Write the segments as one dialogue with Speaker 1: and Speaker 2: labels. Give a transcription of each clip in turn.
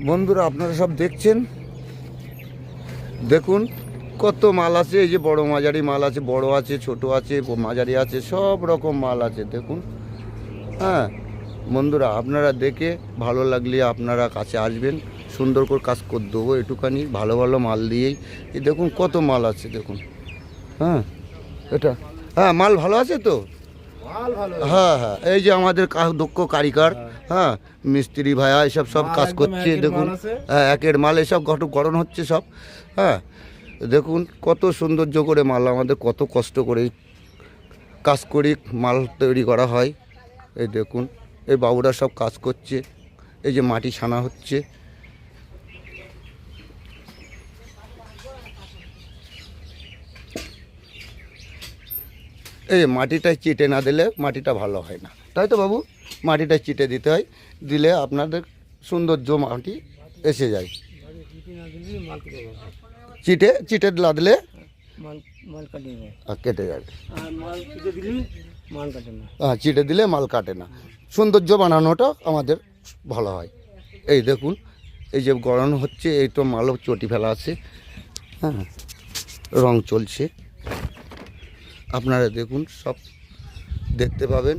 Speaker 1: বন্ধুরা আপনারা সব দেখছেন, দেখুন কত মাল আছে। এই যে বড় মাঝারি মাল আছে, বড় আছে, ছোট আছে, মাঝারি আছে, সব রকম মাল আছে দেখুন। হ্যাঁ বন্ধুরা, আপনারা দেখে ভালো লাগলে আপনারা কাছে আসবেন, সুন্দর করে কাজ করে দেবো একটুখানি ভালো ভালো মাল দিয়েই। এই দেখুন কত মাল আছে দেখুন। হ্যাঁ এটা, হ্যাঁ মাল ভালো আছে তো। হ্যাঁ হ্যাঁ, এই যে আমাদের দক্ষ কারিগর, হ্যাঁ মিস্ত্রি ভাইয়া এসব সব কাজ করছে দেখুন। হ্যাঁ একের মাল এসব গঠন হচ্ছে সব। হ্যাঁ দেখুন কত সৌন্দর্য করে মাল, আমাদের কত কষ্ট করে কাজ করি মাল তৈরি করা হয়। এই দেখুন এই বাবুরা সব কাজ করছে, এই যে মাটি ছানা হচ্ছে। এই মাটিটা চিটে না দিলে মাটিটা ভালো হয় না, তাই তো বাবু? মাটিটা চিটে দিতে হয়, দিলে আপনাদের সৌন্দর্য মাটি এসে যায়। চিটে চিটে লাদলে কেটে যাবে, হ্যাঁ চিটে দিলে মাল কাটে না। সৌন্দর্য বানানোটা আমাদের ভালো হয়। এই দেখুন এই যে গড়ানো হচ্ছে, এই তো মালও চটি ফেলা আছে। হ্যাঁ রং চলছে, আপনারা দেখুন সব দেখতে পাবেন।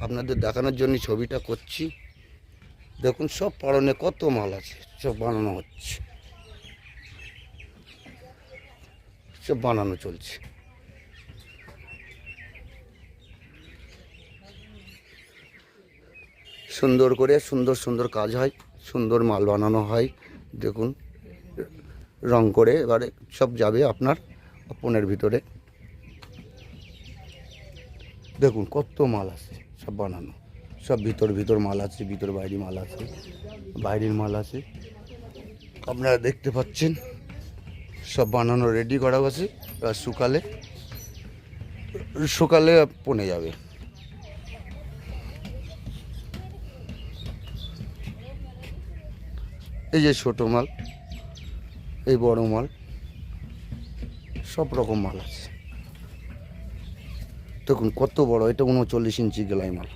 Speaker 1: আপনাদের দেখানোর জন্য ছবিটা করছি। দেখুন সব পরনে কত মাল আছে, সব বানানো হচ্ছে, সব বানানো চলছে। সুন্দর করে সুন্দর সুন্দর কাজ হয়, সুন্দর মাল বানানো হয়। দেখুন রং করে এবারে সব যাবে আপনার আপনের ভিতরে। দেখুন কত মাল আছে সব বানানো, সব ভিতর মাল আছে, ভিতর বাইরে মাল আছে, বাইরের মাল আছে। আপনারা দেখতে পাচ্ছেন সব বানানো রেডি করা আছে। আর সকালে পনে যাবে। এই যে ছোটো মাল, এই বড় মাল, সব রকম মাল আছে। দেখুন কত বড়, এটা 39 ইঞ্চি গলায় মাল,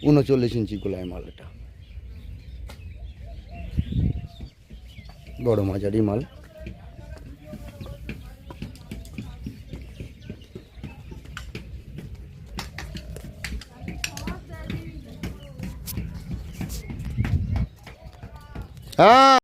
Speaker 1: 39 ইঞ্চি গলায় মাল। এটা বড় মাঝারি মাল। হ্যাঁ।